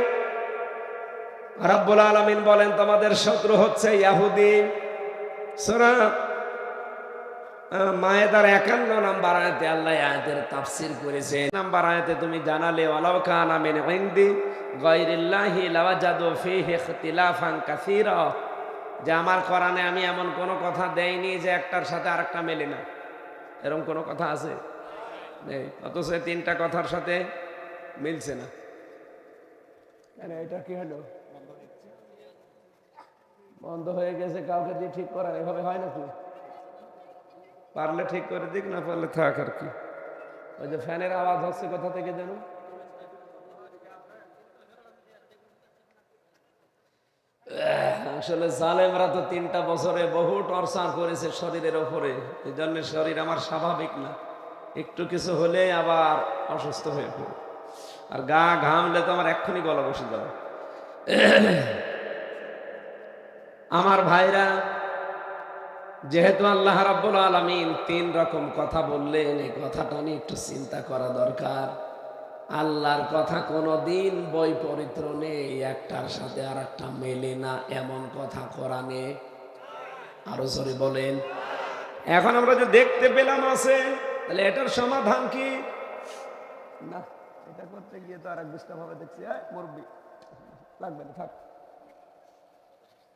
রব্বুল আলামিন বলেন তোমাদের শত্রু হচ্ছে ইহুদি। সূরা মায়েদার 51 নাম্বার আয়াতে আল্লাহ আয়াতের তাফসীর করেছেন। নাম্বার আয়াতে তুমি জানালে ওয়ালাউ কানা মিন ইনদি গায়রিল্লাহি লাওয়াজাদু ফীহি ইখতিলাফান কাসীরা, যে আমার কোরআনে আমি এমন কোনো কথা দেইনি যে একটার সাথে আরেকটা মেলে না। এরকম কোনো কথা আছে? নেই। অথচ 3টা কথার সাথে মিলছে না। কেন এটা কি হলো? বন্ধ হয়ে গেছে, কাউকে দিয়ে ঠিক করার এভাবে হয় নাকি? পারলে ঠিক করে দিক, না পারলে থাক আর কি। ওই যে ফ্যানের আওয়াজ হচ্ছে কোথা থেকে যেন। আসলে জালেমরা তো 3টা বছরে বহু টর্চার করেছে শরীরের ওপরে, এই জন্য শরীর আমার স্বাভাবিক না, একটু কিছু হলে আবার অসুস্থ হয়ে পড়ে। আর গা ঘামলে তো আমার এক্ষুনি গলা বসে যাবে। আমার ভাইরা, যেহেতু আল্লাহ রাব্বুল আলামিন 3 রকম কথা বললেন, এই কথাটা নিয়ে একটু চিন্তা করা দরকার। আল্লাহর কথা কোনোদিন বৈপরীত্য নেই, একটার সাথে আর একটা মেলে না, এমন কথা কোরআনে। আরো জোরে বলেন। এখন আমরা যে দেখতে পেলাম আছে, তাহলে এটার সমাধান কি? না, এটা করতে গিয়ে তো আর এক ডিস্টার্ব হবে দেখছি। মুরব্বি লাগবে না, থাক,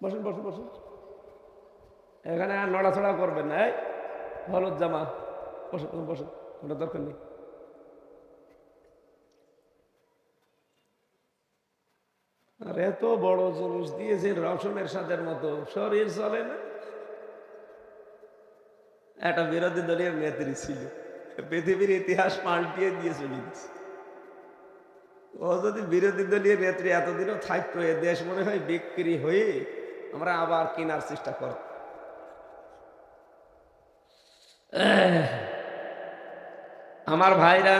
বসুন বসুন বসুন। এখানে আর নড়াচড়া করবেন না। হলুদ জামা, বসুন বসুন, কোনো দরকার নেই। আর এত বড় জিনিস দিয়েছে রসুনের স্বাদের মতো, শরীর চলে না। একটা বিরোধী দলীয় নেত্রী ছিল, পৃথিবীর ইতিহাস পাল্টিয়ে দিয়ে চলে গেছে। ও যদি বিরোধী দলীয় নেত্রী এতদিনও থাকতো, এ দেশ মনে হয় বিক্রি হয়ে আমরা আবার কেনার চেষ্টা করব। আমার ভাইরা,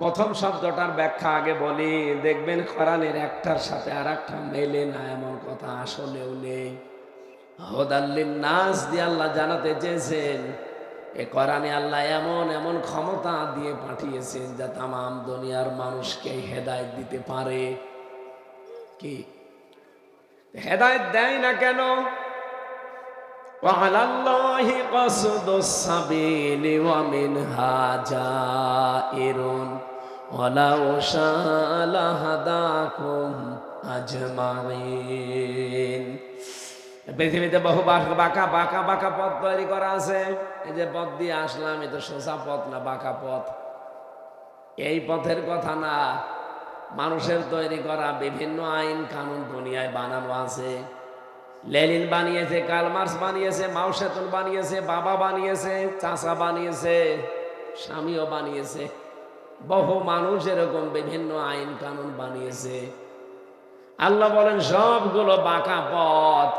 প্রথম শব্দটার ব্যাখ্যা আগে বলি। দেখবেন কোরআনের একটার সাথে আর একটা মেলে না, এমন কথা আসলেও নেই। হুদাল্লিন নাস দিয়ে আল্লাহ জানাতে চেয়েছেন, এ কোরআনে আল্লাহ এমন এমন ক্ষমতা দিয়ে পাঠিয়েছেন যা তামাম দুনিয়ার মানুষকে হেদায়েত দিতে পারে। কি হেদায়েত দেয় না কেন? ওয়ালাল্লাহি কাসদুস সাবিলি ওয়া মিনহা জাইরুন ওয়ালাউ শাআ হাদাকুম আজমাইন। পৃথিবীতে বহু বাঁকা বাঁকা বাঁকা পথ তৈরি করা আছে। এই যে পথ দিয়ে আসলাম, এ তো সোজা পথ না, বাঁকা পথ। এই পথের কথা না, মানুষের তৈরি করা বিভিন্ন আইন কানুন দুনিয়ায় বানানো আছে। লেনিন বানিয়েছে, কার্ল মার্কস বানিয়েছে, মাও সেতুং বানিয়েছে, বাবা বানিয়েছে, চাচা বানিয়েছে, স্বামীও বানিয়েছে। বহু মানুষ এরকম বিভিন্ন আইন কানুন বানিয়েছে। আল্লাহ বলেন সবগুলো বাঁকা পথ।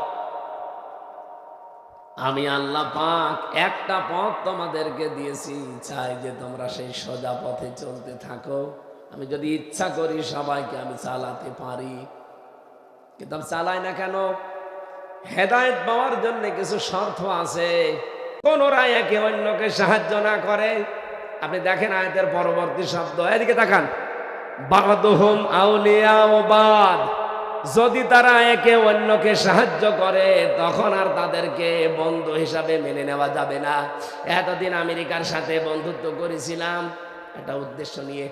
আমি আল্লাহ পাক একটা পথ তোমাদেরকে দিয়েছি, চাই যে তোমরা সেই সোজা পথে চলতে থাকো। আমি যদি ইচ্ছা করি সবাইকে আমি চালাতে পারি, কিন্তু আমি চালাই না কেন? হেদায়েত পাওয়ার জন্য কিছু শর্ত আছে। কোনরা একে অন্যকে সাহায্য না করে। আপনি দেখেন আয়াতের পরবর্তী শব্দ, এদিকে তাকান, বাদুহুম আউলিয়া ও বাদ। যদি তারা একে অন্যকে সাহায্য করে, তখন আর তাদেরকে বন্ধু হিসাবে মেনে নেওয়া যাবে না। এতদিন আমেরিকার সাথে বন্ধুত্ব করেছিলাম একটা উদ্দেশ্য নিয়ে,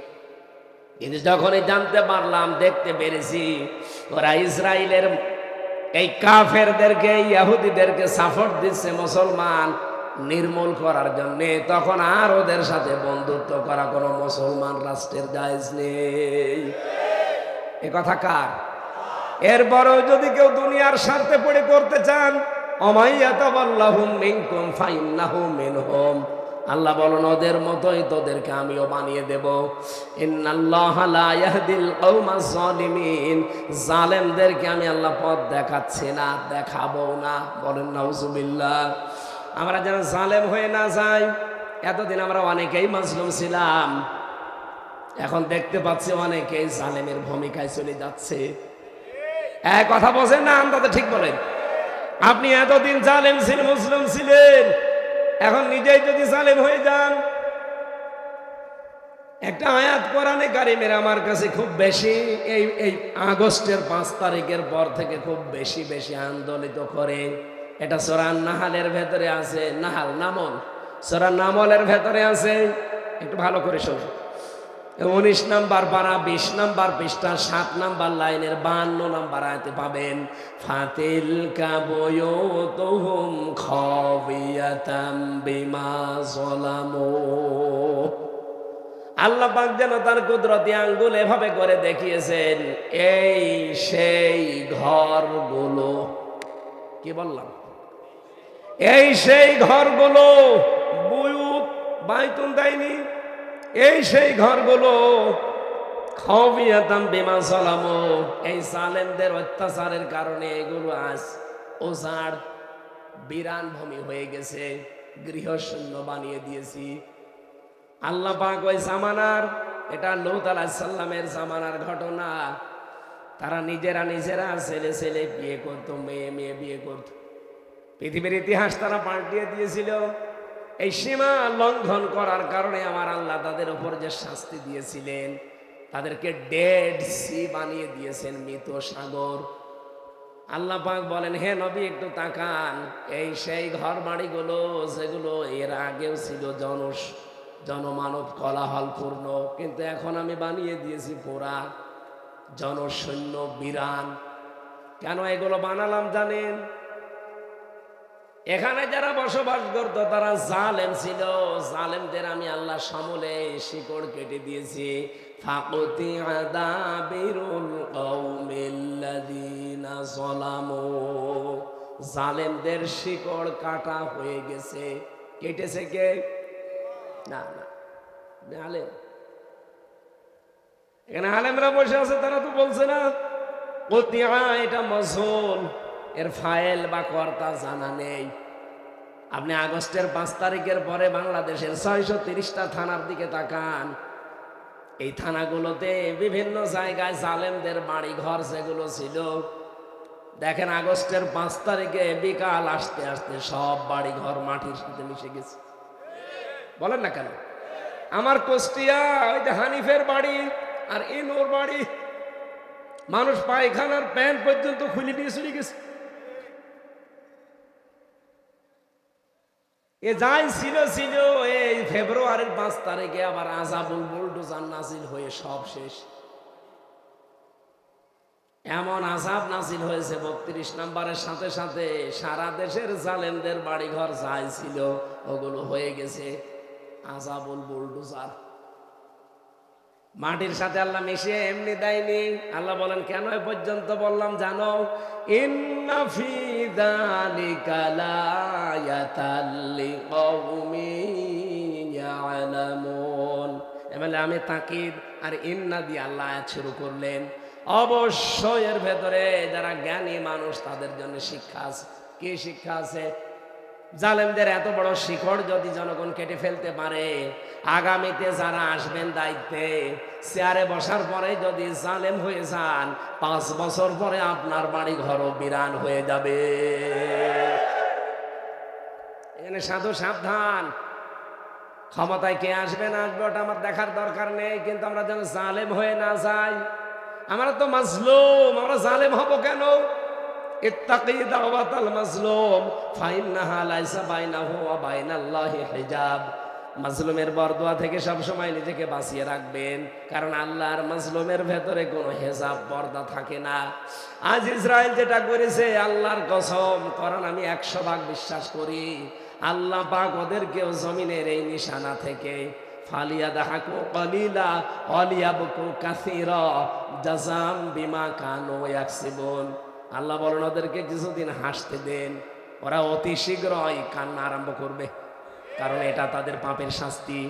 কিন্তু যখনই জানতে পারলাম, দেখতে পেরেছি ওরা ইসরায়েলের এই কাফেরদেরকে, ইহুদিদেরকে সাপোর্ট দিচ্ছে মুসলমান নির্মূল করার জন্য, তখন আর ওদের সাথে বন্ধুত্ব করা কোনো মুসলমান রাষ্ট্রের জায়েজ নেই। এ কথা কার? এরপরেও যদি কেউ দুনিয়ার স্বার্থে পড়ে করতে চান, অমাইয়াতাবাল্লাহুম মিনকুম ফাইন্নাহু মিনহুম, আল্লাহ বলেন ওদের মতোই তোদেরকে আমিও বানিয়ে দেব। ইন্নাল্লাহা লা ইয়াহদিল কওমাজ জালিমিন, জালেমদেরকে আমি আল্লাহ পথ দেখাচ্ছি না, দেখাবো না। বলেন নাউজুবিল্লাহ। আমরা যেন জালেম হয়ে না যাই। এতদিন আমরা অনেকেই মাজলুম ছিলাম, এখন দেখতে পাচ্ছি অনেকেই জালেমের ভূমিকায় চলে যাচ্ছে। এক কথা বলেন না, আমরা ঠিক বলেন। আপনি এতদিন জালেম ছিলেন, মুসলিম ছিলেন, এখন নিজেই যদি জালেম হয়ে যান। একটা আয়াত কোরআনে কারিমের আমার কাছে খুব বেশি এই আগস্টের 5 তারিখের পর থেকে খুব বেশি বেশি আন্দোলিত করে। এটা সূরা নাহালের ভেতরে আছে, নাহাল নামল, সূরা নামলের ভেতরে আছে, একটু ভালো করে শোনো। 19 নাম্বার পারা 20 নাম্বার পৃষ্ঠা 7 নাম্বার লাইনের 52 নাম্বার আয়াতে পাবেন, ফাতিল কাবুয়ুতুহুম খাবিয়াতাম বিমা যালামু। আল্লাহ পাক যেন তার কুদরতি আঙ্গুল এভাবে করে দেখিয়েছেন, এই সেই ঘরগুলো, কি বললাম, এই সেই ঘরগুলো, বুয়ুত বাইতুন দেয়নি, এই সেই ঘরগুলো, খাবিয়াতাম বিমা যালামু, এই জালেমদের অত্যাচারের কারণে এগুলো আজ ওজাড় বিরান ভূমি হয়ে গেছে, গৃহশূন্য বানিয়ে দিয়েছি। আল্লাহ পাক ওই জামানার, এটা লূত আলাইহিস সালামের জামানার ঘটনা, তারা নিজেরা ছেলে ছেলে বিয়ে করতো, মেয়ে মেয়ে বিয়ে করতো। পৃথিবীর ইতিহাস তারা পাল্টিয়ে দিয়েছিল। এই সীমা লঙ্ঘন করার কারণে আমার আল্লাহ তাদের উপর যে শাস্তি দিয়েছিলেন, তাদেরকে ডেড সি বানিয়ে দিয়েছেন, মৃত সাগর। আল্লাহ পাক বলেন, হে নবী একটু তাকান, এই সেই ঘর বাড়িগুলো যেগুলো এর আগেও ছিল জনমানব কোলাহলপূর্ণ, কিন্তু এখন আমি বানিয়ে দিয়েছি পুরা জনশূন্য বিরান। কেন এগুলো বানালাম জানেন? এখানে যারা বসবাস করত তারা জালেম ছিল, জালেমদের আমি আল্লাহ সমূলে শিকড় কেটে দিয়েছি। ফাকুতি আদাবিরুল কওমিল্লাযিনা যালামু, জালেমদের শিকড় কাটা হয়ে গেছে। কেটেছে কে? না না, আলেম। এখানে আলেমরা বসে আছে, তারা তো বলছে না কতিয়া, এটা মজহুল, এর ফাইল বা কর্তা জানা নেই। আপনি আগস্টের 5 তারিখের পরে বাংলাদেশের 630টা থানার দিকে তাকান, এই থানাগুলোতে বিভিন্ন জায়গায় জালেমদের বাড়ি ঘর যেগুলো ছিল, দেখেন আগস্টের 5 তারিখে বিকাল আসতে আসতে সব বাড়ি ঘর মাটির সাথে মিশে গেছে। বলেন না কেন? আমার কুষ্টিয়া, ওই যে হানিফের বাড়ি আর ইনোর বাড়ি, মানুষ পায়খানার প্যান্ট পর্যন্ত খুলে দিয়ে চলে গেছে। এ যাই ছিল এই ফেব্রুয়ারির 5 তারিখে আবার আযাবুল বুলডোজার নাজিল হয়ে সব শেষ। এমন আযাব নাজিল হয়েছে 32 নাম্বারের সাথে সাথে সারা দেশের জালেমদের বাড়িঘর যাই ছিল ওগুলো হয়ে গেছে আযাবুল বুলডোজার। মাটির সাথে আল্লাহ মিশিয়ে এমনি দেয়নি। আল্লাহ বলেন, কেন এ পর্যন্ত বললাম জানো? ইন্না ফি যালিকা লায়াতাল লিকাউমিন ইয়ালামুন। এমন আমি তাকিদ আর ইন্না দিয়ে আল্লাহ আয়াত শুরু করলেন। অবশ্যই এর ভেতরে যারা জ্ঞানী মানুষ তাদের জন্য শিক্ষা আছে। কি শিক্ষা আছে? জালেমদের এত বড় শিকড় যদি জনগণ কেটে ফেলতে পারে, আগামীতে যারা আসবেন দায়িত্বে, চেয়ারে বসার পরে যদি জালেম হয়ে যান, 5 বছর পরে আপনার বাড়ি ঘরও বিরান হয়ে যাবে। এখানে সাধু সাবধান, ক্ষমতায় কে আসবে না আসবে ওটা আমার দেখার দরকার নেই, কিন্তু আমরা যেন জালেম হয়ে না যাই। আমরা তো মাজলুম, আমরা জালেম হব কেন? ইত্তাকি দাওয়াতাল মাজলুম ফাইন্নাহা লাইসা বাইনাহু ওয়া বাইনাল্লাহি হিজাব। মাজলুমের বরদোয়া থেকে সব সময় নিজেকে বাঁচিয়ে রাখবেন, কারণ আল্লাহ আর মাজলুমের ভেতরে কোনো হেজাব পর্দা থাকে না। আজ ইসরায়েল যেটা করেছে, আল্লাহর কসম, কোরআন আমি 100 ভাগ বিশ্বাস করি, আল্লাহ পাক ওদেরকেও জমিনের এই নিশানা থেকে ফালিয়াদাহাকু কলিলা ওয়ালিয়াবকু কাসীরা জাযাম বিমা কানু ইয়াকসিবুন। আল্লাহ বলেন, ওদেরকে কিছুদিন হাসতে দেন, ওরা অতি শীঘ্রই কান্না আরম্ভ করবে, কারণ এটা তাদের পাপের শাস্তি।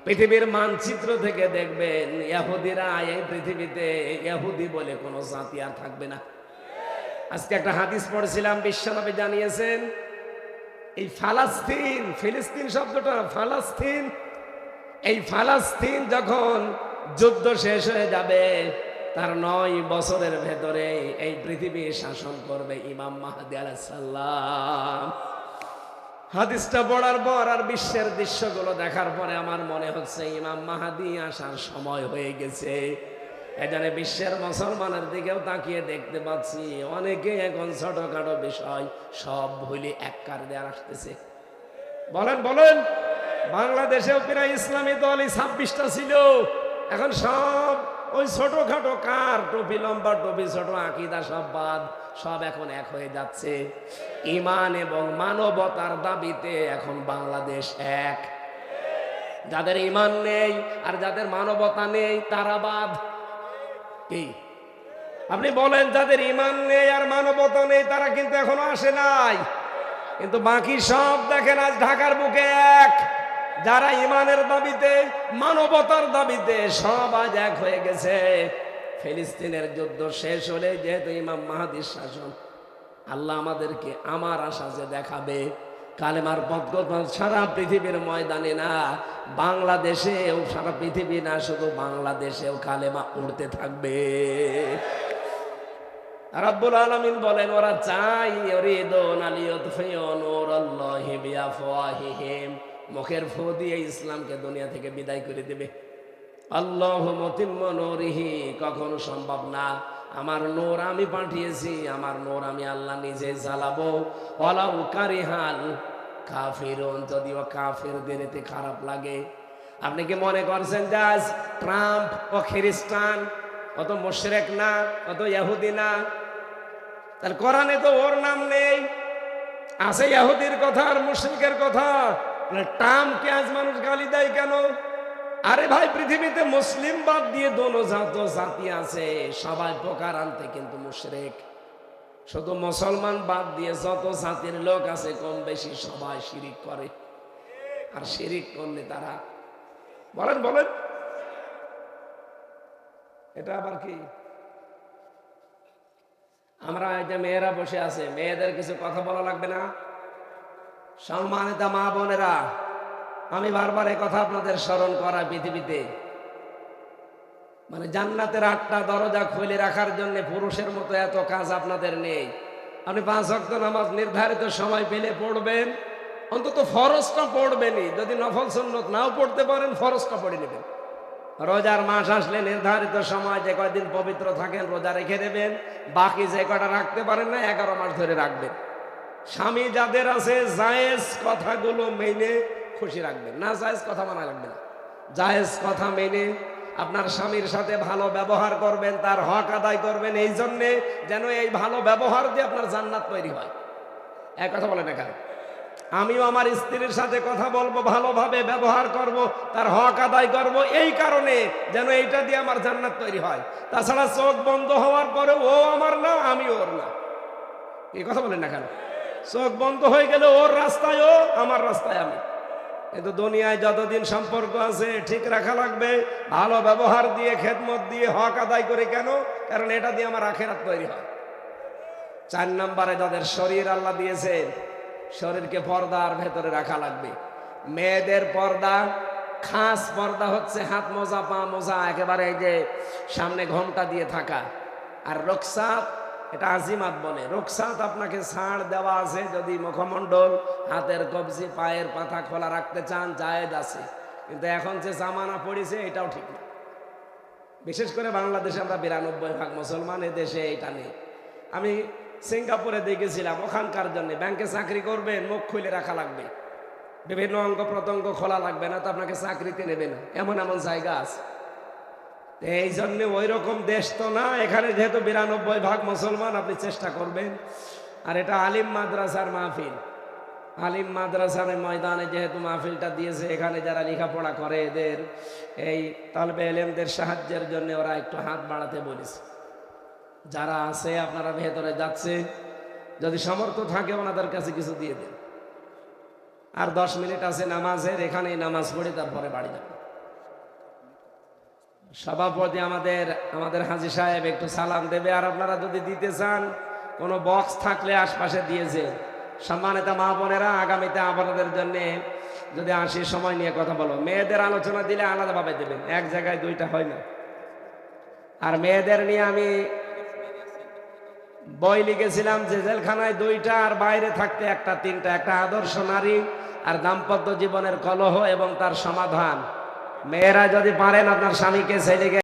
পৃথিবীর মানচিত্র থেকে দেখবেন ইহুদিরা এই পৃথিবীতে ইহুদি বলে কোনো জাতি আর থাকবে না। আজকে একটা হাদিস পড়ছিলাম, বিশ্বনবী জানিয়েছেন এই ফিলিস্তিন শব্দটা ফালাস্তিন, এই ফালাস্তিন যখন যুদ্ধ শেষ হয়ে যাবে, তার 9 বছরের ভেতরে এই পৃথিবী শাসন করবে ইমাম মাহদী আলাইহিস সালাম। হাদিসটা পড়ার পর আর বিশ্বের দৃশ্যগুলো দেখার পরে আমার মনে হচ্ছে ইমাম মাহদী আসার সময় হয়ে গেছে। এখানে বিশ্বের মুসলমানের দিকেও তাকিয়ে দেখতে পাচ্ছি অনেকে এখন ছোটখাটো বিষয় সব ভুলে এক কার দেওয়ার আসতেছে। বলেন বলেন, বাংলাদেশেও প্রায় ইসলামী দল 26টা ছিল, এখন সব ওই ছোটখাটো কার টুপি লম্বা টুপি ছোট আকীদা সব বাদ, সব এখন এক হয়ে যাচ্ছে। ঈমান এবং মানবতার দাবিতে এখন বাংলাদেশ এক। যাদের ঈমান নেই আর যাদের মানবতা নেই তারা বাদ। কি আপনি বলেন, যাদের ঈমান নেই আর মানবতা নেই তারা কিন্তু এখনো আসে নাই, কিন্তু বাকি সব দেখেন আজ ঢাকার বুকে এক। যারা ঈমানের দাবিতে মানবতার দাবিতে সব আজ এক হয়ে গেছে। ফিলিস্তিনের যুদ্ধ শেষ হলে যেহেতু ইমাম মাহদীর শাসন, আল্লাহ আমাদেরকে আমার আশা যে দেখাবে কালেমার পথ সারা পৃথিবীর ময়দানে না, বাংলাদেশেও, সারা পৃথিবী না শুধু বাংলাদেশেও কালেমা উঠতে থাকবে। রাব্বুল আলামিন বলেন, ওরা চাই ইউরিদুনা লিইউতফিউ নূরাল্লাহি বিআফওয়াহিহিম, মুখের ফু দিয়ে ইসলামকে দুনিয়া থেকে বিদায় করে দেবে। আল্লাহু মুতিম্মু নূরিহি, কখনো সম্ভব না। আমার নূর আমি পাঠিয়েছি, আমার নূর আমি আল্লাহ নিজে জ্বালাবো। ওয়ালাউ কারিহাল কাফিরুন, যদিও কাফিরদের এতে খারাপ লাগে। আপনি কি মনে করছেন যে আজ ট্রাম্প ও খ্রিস্টান, অত মুশরিক না, অত ইহুদি না? তাহলে কোরআনে তো ওর নাম নেই, আছে ইহুদির কথা আর মুশরিকের কথা। ট্রাম্পকে আজ মানুষ গালি দেয় কেন? আরে ভাই, পৃথিবীতে মুসলিম বাদ দিয়ে দোনো জাতি আছে, সবাই প্রকার আনতে কিন্তু মুশরিক। শুধু মুসলমান বাদ দিয়ে যত জাতির লোক আছে কম বেশি সবাই শিরিক করে। আর শিরিক করলে তারা, বলেন বলেন, এটা আবার কি? আমরা এই যে মেয়েরা বসে আছে, মেয়েদের কিছু কথা বলা লাগবে না? সম্মানিত মা বোনেরা, আমি বারবার এই কথা আপনাদের স্মরণ করা, পৃথিবীতে মানে জান্নাতের 8টা দরজা খুলে রাখার জন্য পুরুষের মতো এত কাজ আপনাদের নেই। আপনি 5 ওয়াক্ত নামাজ নির্ধারিত সময় পেলে পড়বেন, অন্তত ফরজটা পড়বেনই। যদি নফল সুন্নত নাও পড়তে পারেন, ফরজটা পড়ে নেবেন। রোজার মাস আসলে নির্ধারিত সময় যে কয়দিন পবিত্র থাকেন রোজা রেখে দেবেন, বাকি যে কয়টা রাখতে পারেন না 11 মাস ধরে রাখবেন। স্বামী যাদের আছে জায়েজ কথাগুলো মেনে খুশি রাখবেন, না জায়েজ কথা মানা লাগবে না। জায়েজ কথা মেনে আপনার স্বামীর সাথে ভালো ব্যবহার করবেন, তার হক আদায় করবেন, এই জন্যে যেন এই ভালো ব্যবহার দিয়ে আপনার জান্নাত তৈরি হয়। এক কথা বলেন এখানে, আমিও আমার স্ত্রীর সাথে কথা বলবো, ভালোভাবে ব্যবহার করব, তার হক আদায় করব, এই কারণে যেন এইটা দিয়ে আমার জান্নাত তৈরি হয়। তাছাড়া চোখ বন্ধ হওয়ার পরে ও আমার না, আমি ওর না। এই কথা বলেন না কেন? চোখ বন্ধ হয়ে গেলে ওর রাস্তায় ও, আমার রাস্তায় আমি। কিন্তু দুনিয়ায় যতদিন সম্পর্ক আছে ঠিক রাখা লাগবে, ভালো ব্যবহার দিয়ে, খেদমত দিয়ে, হক আদায় করে। কেন? কারণ এটা দিয়ে আমার আখেরাত তৈরি হয়। 4 নম্বরে, যাদের শরীর আল্লাহ দিয়েছে, শরীরকে পর্দার ভেতরে রাখা লাগবে। মেয়েদের পর্দা, খাস পর্দা হচ্ছে হাত মোজা, পা মোজা, একেবারে এই যে সামনে ঘোমটা দিয়ে থাকা। আর রুখসাত, এটা আজিমাত বলে। রুখসাত আপনাকে ছাড় দেওয়া আছে, যদি মুখমণ্ডল, হাতের কবজি, পায়ের পাতা খোলা রাখতে চান, জায়েজ আছে। কিন্তু এখন যে জামানা পড়েছে এটাও ঠিক না। বিশেষ করে বাংলাদেশে আমরা 92% মুসলমান, এ দেশে এটা নেই। আমি সিঙ্গাপুরে দেখেছিলাম, ওখানকার জন্য ব্যাংকে চাকরি করবেন মুখ খুলে রাখা লাগবে, বিভিন্ন অঙ্গ প্রত্যঙ্গ খোলা লাগবে না, তো আপনাকে চাকরিতে নেবে না। এমন এমন জায়গা আছে। এই জন্য ওই রকম দেশ তো না। এখানে যেহেতু 92% মুসলমান, আপনি চেষ্টা করবেন। আর এটা আলিম মাদ্রাসার মাহফিল, আলিম মাদ্রাসার ময়দানে যেহেতু মাহফিলটা দিয়েছে, এখানে যারা লেখাপড়া করে এদের এই তালবে ইলমদের সাহায্যের জন্য ওরা একটু হাত বাড়াতে বলেছে। যারা আছে আপনারা ভেতরে যাচ্ছে, যদি সামর্থ্য থাকে ওনাদের কাছে কিছু দিয়ে দেন। আর 10 মিনিট আছে নামাজের, এখানেই নামাজ পড়ে তারপরে বাড়ি যাবে। সভাপতি আমাদের হাজী সাহেব একটু সালাম দেবে। আর আপনারা যদি দিতে চান, কোনো বক্স থাকলে আশপাশে দিয়েছে। সম্মানিত মা বোনেরা, আগামীতে আপনাদের জন্য যদি আসি, সময় নিয়ে কথা বলো। মেয়েদের আলোচনা দিলে আলাদাভাবে দেবেন, এক জায়গায় 2টা হয় না। আর মেয়েদের নিয়ে আমি বই লিখেছিলাম যে জেলখানায় 2টা আর বাইরে থাকতে 1টা 3টা, একটা আদর্শ নারী আর দাম্পত্য জীবনের কলহ এবং তার সমাধান। মেয়েরা যদি পারেন আপনার স্বামীকে, ছেলেকে